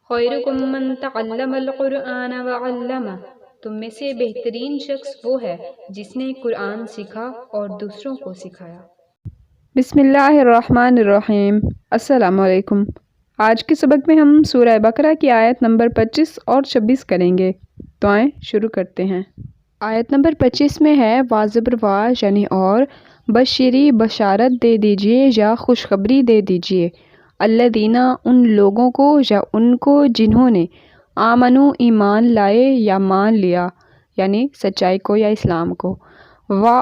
خیرکم من تعلم القرآن وعلمہ، تم میں سے بہترین شخص وہ ہے جس نے قرآن سیکھا اور دوسروں کو سکھایا۔ بسم اللہ الرحمن الرحیم۔ السلام علیکم۔ آج کے سبق میں ہم سورہ بقرہ کی آیت نمبر 25 اور 26 کریں گے۔ تو آئیں شروع کرتے ہیں۔ آیت نمبر 25 میں ہے واجب رواج یعنی اور، بشری بشارت دے دیجئے یا خوشخبری دے دیجئے، الذین ان لوگوں کو یا ان کو جنہوں نے آمنو ایمان لائے یا مان لیا یعنی سچائی کو یا اسلام کو،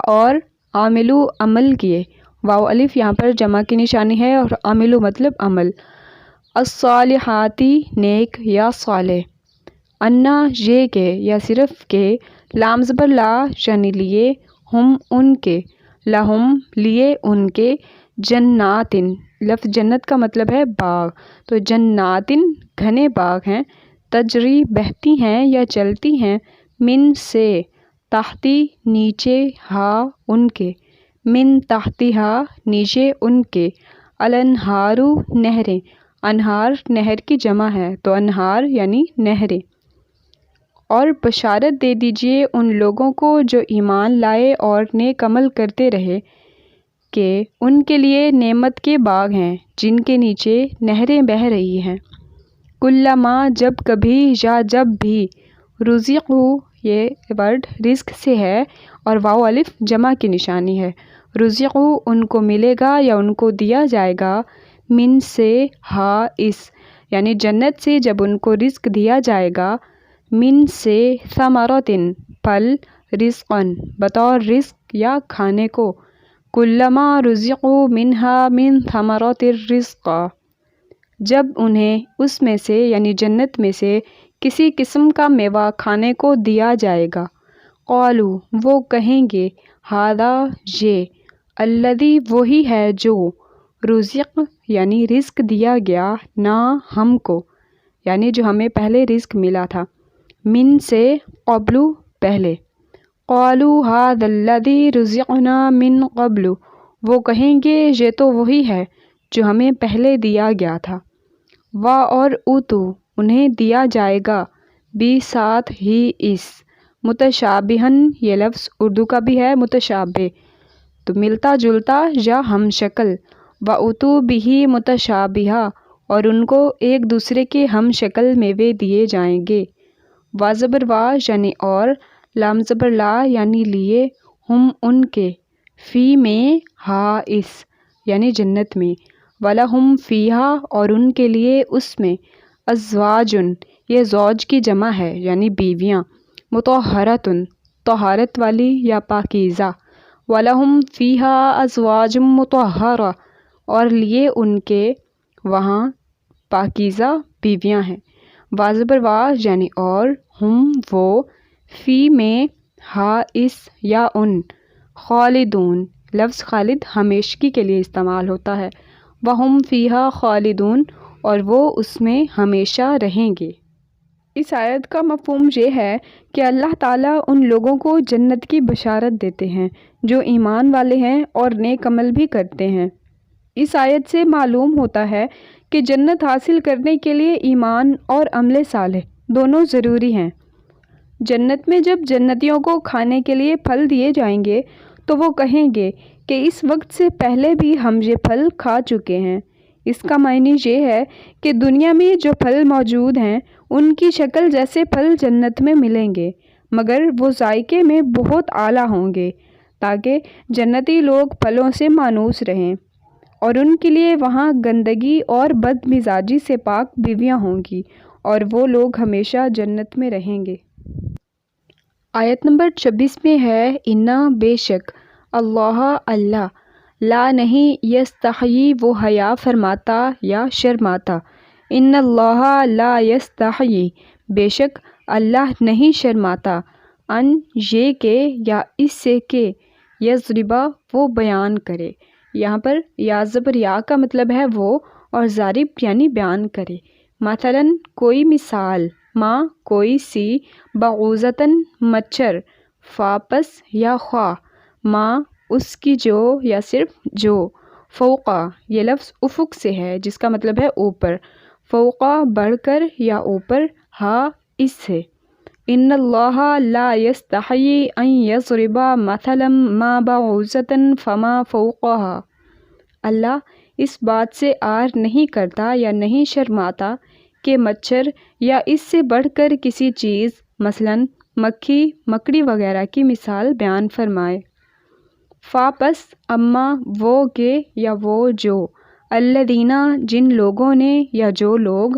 اور عاملو عمل کیے، واو الف یہاں پر جمع کی نشانی ہے اور عاملو مطلب عمل، الصالحاتی نیک یا صالح، انا یہ کہ یا صرف کہ، لام زبر لا یعنی لیے، ہم ان کے، لہم لیے ان کے، جناتن لفظ جنت کا مطلب ہے باغ، تو جناتن گھنے باغ ہیں، تجری بہتی ہیں یا چلتی ہیں، من سے تحتی نیچے، ہا ان کے، من تحتی ہا نیچے ان کے، الانہارو نہریں، انہار نہر کی جمع ہے تو انہار یعنی نہریں، اور بشارت دے دیجئے ان لوگوں کو جو ایمان لائے اور نیک عمل کرتے رہے کہ ان کے لیے نعمت کے باغ ہیں جن کے نیچے نہریں بہہ رہی ہیں، کلما جب کبھی یا جب بھی، رزقو یہ ورڈ رزق سے ہے اور واو الف جمع کی نشانی ہے، رزقو ان کو ملے گا یا ان کو دیا جائے گا، من سے ہا اس یعنی جنت سے جب ان کو رزق دیا جائے گا، من سے ثمرتن پھل، رزقن بطور رزق یا کھانے کو، کلما رزقو منہا من ثمرات الرزق جب انہیں اس میں سے یعنی جنت میں سے کسی قسم کا میوہ کھانے کو دیا جائے گا، قالو وہ کہیں گے، ھذا یہ، الذی وہی ہے جو، رزق یعنی رزق دیا گیا، نا ہم کو یعنی جو ہمیں پہلے رزق ملا تھا، من سے قبل پہلے، قالوا ھذا الذی رزقنا من قبل وہ کہیں گے یہ تو وہی ہے جو ہمیں پہلے دیا گیا تھا، اور اوتو انہیں دیا جائے گا، بھی ساتھ ہی اس، متشابہن یہ لفظ اردو کا بھی ہے متشابہ تو ملتا جلتا یا ہم شکل، وَأُوتُوا بِهِ متشابہا اور ان کو ایک دوسرے کے ہم شکل میوے دیے جائیں گے، واجب رواج یعنی اور، لام زبر لا یعنی لیے، ہم ان کے، فی میں، ہا اس یعنی جنت میں، وَلَهُمْ فِيهَا اور ان کے لیے اس میں، ازواجن یہ زوج کی جمع ہے یعنی بیویاں، مطہرتن طہارت والی یا پاکیزہ، وَلَهُمْ فِيهَا ازواج مطہرہ اور لیے ان کے وہاں پاکیزہ بیویاں ہیں، واجب رواج یعنی اور، ہم وہ، فی میں، ہا اس یا ان، خالدون لفظ خالد ہمیشگی کے لیے استعمال ہوتا ہے، وَهُمْ فِيهَا خالدون اور وہ اس میں ہمیشہ رہیں گے۔ اس آیت کا مفہوم یہ ہے کہ اللہ تعالیٰ ان لوگوں کو جنت کی بشارت دیتے ہیں جو ایمان والے ہیں اور نیک عمل بھی کرتے ہیں۔ اس آیت سے معلوم ہوتا ہے کہ جنت حاصل کرنے کے لیے ایمان اور عمل صالح دونوں ضروری ہیں۔ جنت میں جب جنتیوں کو کھانے کے لیے پھل دیے جائیں گے تو وہ کہیں گے کہ اس وقت سے پہلے بھی ہم یہ پھل کھا چکے ہیں۔ اس کا معنی یہ ہے کہ دنیا میں جو پھل موجود ہیں ان کی شکل جیسے پھل جنت میں ملیں گے، مگر وہ ذائقے میں بہت اعلیٰ ہوں گے تاکہ جنتی لوگ پھلوں سے مانوس رہیں، اور ان کے لیے وہاں گندگی اور بد مزاجی سے پاک بیویاں ہوں گی اور وہ لوگ ہمیشہ جنت میں رہیں گے۔ آیت نمبر 26 میں ہے، انا بے شک، اللہ اللہ، لا نہیں، یستحیی وہ حیا فرماتا یا شرماتا، ان اللہ لا یستحیی بے شک اللہ نہیں شرماتا، ان یہ کہ یا اس سے کہ، یضربا وہ بیان کرے، یہاں پر یا زبر یا کا مطلب ہے وہ اور ضارب یعنی بیان کرے، مثلاً کوئی مثال، ماں کوئی سی، بعوضتاً مچھر، فاپس یا خواہ، ماں اس کی جو یا صرف جو، فوقا یہ لفظ افق سے ہے جس کا مطلب ہے اوپر، فوقا بڑھ کر یا اوپر، ہا اس سے، ان اللہ لا یستحیی ان یضرب مثلا ما بعوضۃ فما فوقها، اللہ اس بات سے آر نہیں کرتا یا نہیں شرماتا کہ مچھر یا اس سے بڑھ کر کسی چیز مثلاً مکھی مکڑی وغیرہ کی مثال بیان فرمائے۔ فا پس اما وہ کہ یا وہ جو، الذین جن لوگوں نے یا جو لوگ،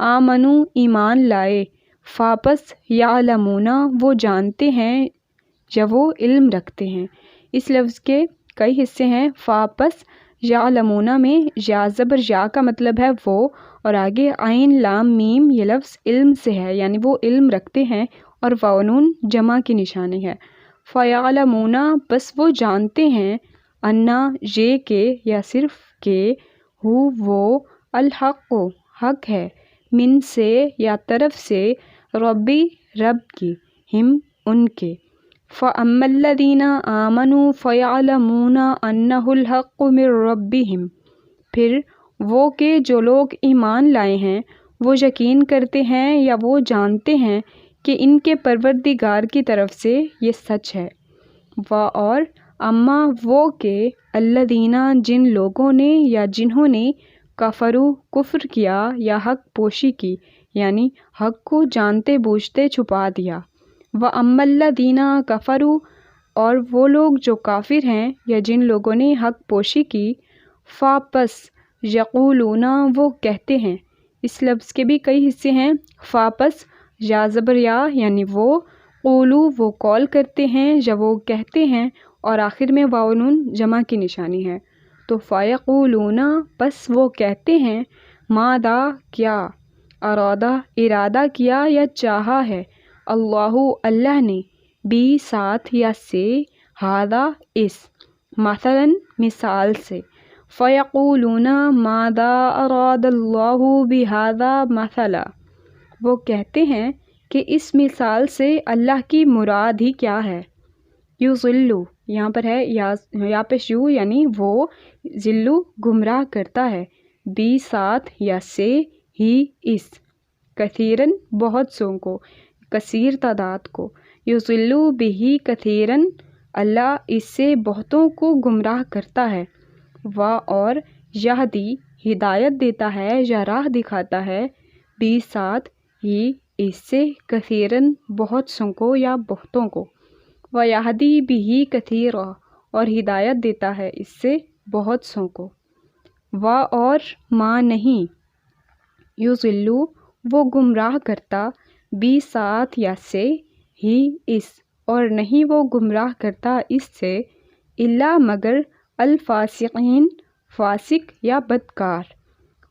آمنو ایمان لائے، فا پس یعلمون وہ جانتے ہیں یا وہ علم رکھتے ہیں۔ اس لفظ کے کئی حصے ہیں۔ فا پس یعلمون میں یا زبر یا کا مطلب ہے وہ، اور آگے عین لام میم یہ لفظ علم سے ہے، یعنی وہ علم رکھتے ہیں، اور واو نون جمع کی نشانی ہے۔ فیعلمون پس وہ جانتے ہیں، انا یہ کہ یا صرف کہ، ہو وہ، الحق حق ہے، من سے یا طرف سے، ربی رب کی، ہم ان کے۔ فَأَمَّا الَّذِينَ آمَنُوا فَيَعْلَمُونَ أَنَّهُ الْحَقُّ مِن رَّبِّهِمْ، پھر وہ کہ جو لوگ ایمان لائے ہیں وہ یقین کرتے ہیں یا وہ جانتے ہیں کہ ان کے پروردگار کی طرف سے یہ سچ ہے۔ اور اما وہ کہ الذین جن لوگوں نے یا جنہوں نے کفروا کفر کیا یا حق پوشی کی، یعنی حق کو جانتے بوجھتے چھپا دیا۔ وَأَمَّا الَّذِينَ كَفَرُوا اور وہ لوگ جو کافر ہیں یا جن لوگوں نے حق پوشی کی، فا پس یقولون وہ کہتے ہیں۔ اس لفظ کے بھی کئی حصے ہیں۔ فا پس یا زبر یا یعنی وہ، قولو وہ قول کرتے ہیں یا وہ کہتے ہیں، اور آخر میں واو نون جمع کی نشانی ہے۔ تو فیقولون پس وہ کہتے ہیں، ماذا کیا، ارادہ ارادہ کیا یا چاہا ہے، اللہ اللہ نے، بی ساتھ یا سے، ہذا اس، مثلاً مثال سے۔ فیقولون ماذا اراد اللہ بہذا مثلا، وہ کہتے ہیں کہ اس مثال سے اللہ کی مراد ہی کیا ہے۔ یضلو یہاں پر ہے یا پیش یو یعنی وہ، ذلو گمراہ کرتا ہے، بی ساتھ یا سے، ہی اس، کثیرن بہت سو کو، کثیر تعداد کو، یضلو بہ کثیرن اللہ اس سے بہتوں کو گمراہ کرتا ہے۔ اور یہدی ہدایت دیتا ہے یا راہ دکھاتا ہے، بی ساتھ ہی اس سے، کثیرن بہت سو کو یا بہتوں کو، ویہدی بہ کثیرا اور ہدایت دیتا ہے اس سے بہت سو کو۔ اور ما نہیں، یضلو وہ گمراہ کرتا، بی ساتھ یا سے، ہی اس اور نہیں وہ گمراہ کرتا اس سے، الا مگر، الفاسقین فاسق یا بدکار،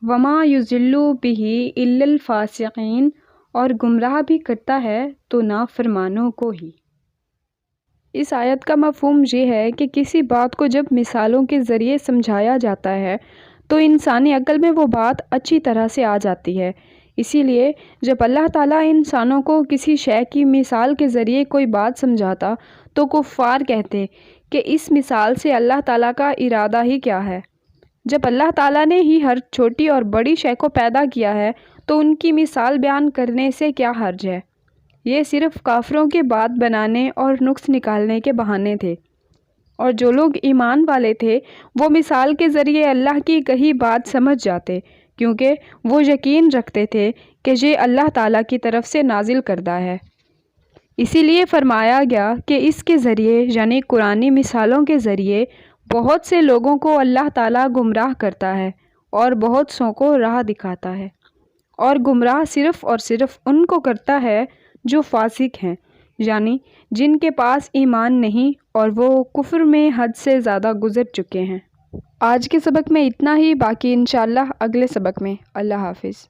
وما یضل بہ الا الفاسقین اور گمراہ بھی کرتا ہے تو نافرمانوں کو ہی۔ اس آیت کا مفہوم یہ ہے کہ کسی بات کو جب مثالوں کے ذریعے سمجھایا جاتا ہے تو انسانی عقل میں وہ بات اچھی طرح سے آ جاتی ہے۔ اسی لیے جب اللہ تعالیٰ انسانوں کو کسی شے کی مثال کے ذریعے کوئی بات سمجھاتا تو کفار کہتے کہ اس مثال سے اللہ تعالیٰ کا ارادہ ہی کیا ہے۔ جب اللہ تعالیٰ نے ہی ہر چھوٹی اور بڑی شے کو پیدا کیا ہے تو ان کی مثال بیان کرنے سے کیا حرج ہے۔ یہ صرف کافروں کے بات بنانے اور نقص نکالنے کے بہانے تھے، اور جو لوگ ایمان والے تھے وہ مثال کے ذریعے اللہ کی کہی بات سمجھ جاتے، کیونکہ وہ یقین رکھتے تھے کہ یہ اللہ تعالیٰ کی طرف سے نازل کردہ ہے۔ اسی لیے فرمایا گیا کہ اس کے ذریعے یعنی قرآنی مثالوں کے ذریعے بہت سے لوگوں کو اللہ تعالیٰ گمراہ کرتا ہے اور بہت سو کو راہ دکھاتا ہے، اور گمراہ صرف اور صرف ان کو کرتا ہے جو فاسق ہیں، یعنی جن کے پاس ایمان نہیں اور وہ کفر میں حد سے زیادہ گزر چکے ہیں۔ آج کے سبق میں اتنا ہی، باقی انشاءاللہ اگلے سبق میں۔ اللہ حافظ۔